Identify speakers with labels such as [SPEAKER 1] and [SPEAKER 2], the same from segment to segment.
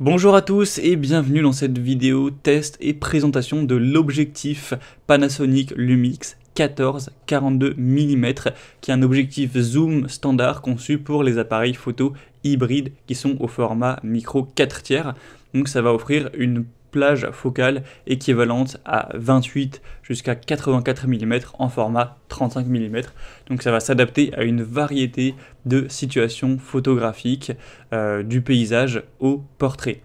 [SPEAKER 1] Bonjour à tous et bienvenue dans cette vidéo test et présentation de l'objectif Panasonic Lumix 14-42 mm qui est un objectif zoom standard conçu pour les appareils photo hybrides qui sont au format micro 4 tiers. Donc ça va offrir une plage focale équivalente à 28 jusqu'à 84 mm en format 35 mm. Donc ça va s'adapter à une variété de situations photographiques du paysage au portrait.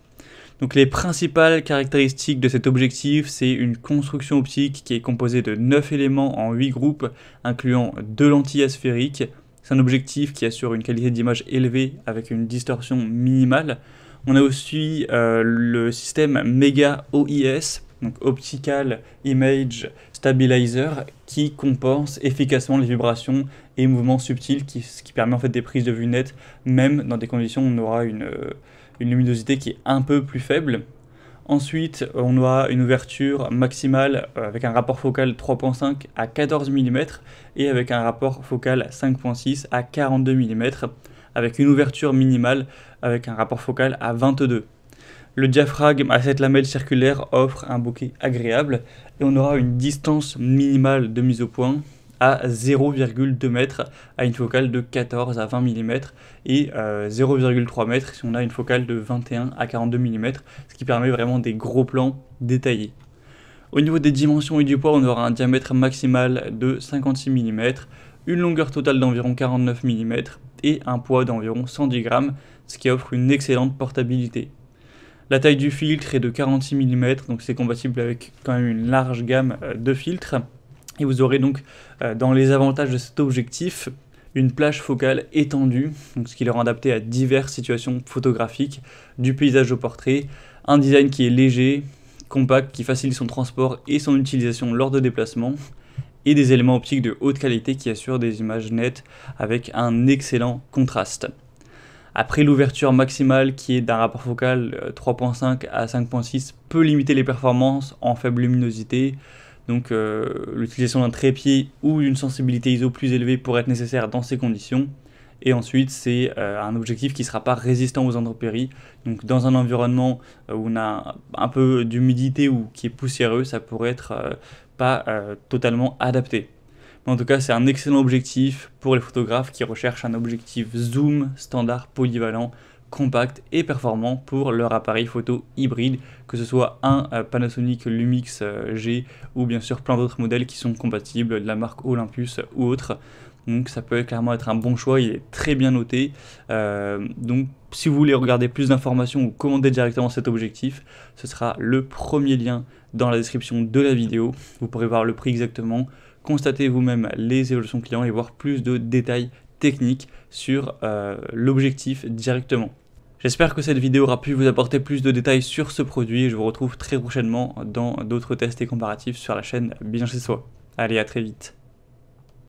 [SPEAKER 1] Donc les principales caractéristiques de cet objectif, c'est une construction optique qui est composée de 9 éléments en 8 groupes, incluant 2 lentilles asphériques. C'est un objectif qui assure une qualité d'image élevée avec une distorsion minimale. On a aussi le système MEGA OIS, donc Optical Image Stabilizer, qui compense efficacement les vibrations et mouvements subtils, ce qui permet en fait des prises de vue nettes, même dans des conditions où on aura une luminosité qui est un peu plus faible. Ensuite, on aura une ouverture maximale avec un rapport focal 3.5 à 14 mm et avec un rapport focal 5.6 à 42 mm, avec une ouverture minimale avec un rapport focal à 22. Le diaphragme à 7 lamelles circulaires offre un bokeh agréable et on aura une distance minimale de mise au point à 0,2 m à une focale de 14 à 20 mm et 0,3 m si on a une focale de 21 à 42 mm, ce qui permet vraiment des gros plans détaillés. Au niveau des dimensions et du poids, on aura un diamètre maximal de 56 mm, une longueur totale d'environ 49 mm et un poids d'environ 110 g, ce qui offre une excellente portabilité. La taille du filtre est de 46 mm, donc c'est compatible avec quand même une large gamme de filtres. Et vous aurez donc dans les avantages de cet objectif une plage focale étendue, donc ce qui le rend adapté à diverses situations photographiques, du paysage au portrait, un design qui est léger, compact, qui facilite son transport et son utilisation lors de déplacements, et des éléments optiques de haute qualité qui assurent des images nettes avec un excellent contraste. Après, l'ouverture maximale qui est d'un rapport focal 3.5 à 5.6 peut limiter les performances en faible luminosité. Donc l'utilisation d'un trépied ou d'une sensibilité ISO plus élevée pourrait être nécessaire dans ces conditions. Et ensuite, c'est un objectif qui ne sera pas résistant aux intempéries. Donc dans un environnement où on a un peu d'humidité ou qui est poussiéreux, ça pourrait être pas totalement adapté. Mais en tout cas, c'est un excellent objectif pour les photographes qui recherchent un objectif zoom standard polyvalent, compact et performant pour leur appareil photo hybride, que ce soit un Panasonic Lumix G ou bien sûr plein d'autres modèles qui sont compatibles de la marque Olympus ou autre. Donc ça peut clairement être un bon choix, il est très bien noté. Donc si vous voulez regarder plus d'informations ou commander directement cet objectif, ce sera le premier lien dans la description de la vidéo. Vous pourrez voir le prix exactement, constater vous-même les évolutions clients et voir plus de détails techniques sur l'objectif directement. J'espère que cette vidéo aura pu vous apporter plus de détails sur ce produit et je vous retrouve très prochainement dans d'autres tests et comparatifs sur la chaîne Bien Chez Soi. Allez, à très vite.